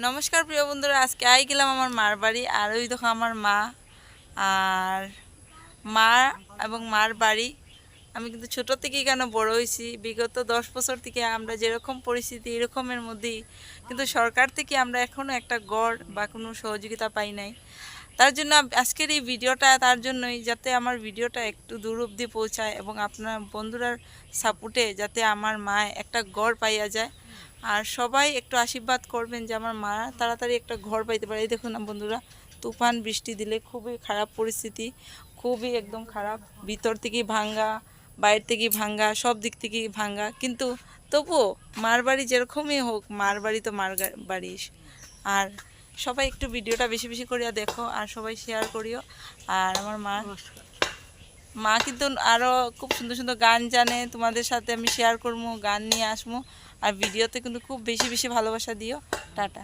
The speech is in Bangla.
নমস্কার প্রিয় বন্ধুরা, আজকে আই গেলাম আমার মার বাড়ি। আর ওই দেখো আমার মা আর মা এবং মার বাড়ি। আমি কিন্তু ছোট থেকেই কেন বড় হয়েছি, বিগত 10 বছর থেকে আমরা যেরকম পরিস্থিতি এরকমের মধ্যেই কিন্তু সরকার থেকে আমরা এখনও একটা গড় বা কোনো সহযোগিতা পাই নাই। তার জন্য আজকের এই ভিডিওটা তার জন্যই, যাতে আমার ভিডিওটা একটু দূর অবধি পৌঁছায় এবং আপনার বন্ধুরার সাপোর্টে যাতে আমার মা একটা ঘর পাইয়া যায়। আর সবাই একটু আশীর্বাদ করবেন যে আমার মা তাড়াতাড়ি একটা ঘর পাইতে পারে। এই দেখুন না বন্ধুরা, তুফান বৃষ্টি দিলে খুবই খারাপ পরিস্থিতি, খুবই একদম খারাপ, ভিতর থেকে ভাঙ্গা, বাইরে থেকে ভাঙ্গা, সব দিক থেকে ভাঙ্গা। কিন্তু তবুও মার বাড়ি যেরকমই হোক, মার বাড়ি তো মার বাড়ি। আর সবাই একটু ভিডিওটা বেশি বেশি করিয়া দেখো আর সবাই শেয়ার করিও। আর আমার মা মা কিন্তু আরও খুব সুন্দর সুন্দর গান জানে, তোমাদের সাথে আমি শেয়ার করবো, গান নিয়ে আসবো। আর ভিডিওতে কিন্তু খুব বেশি বেশি ভালোবাসা দিও। টাটা।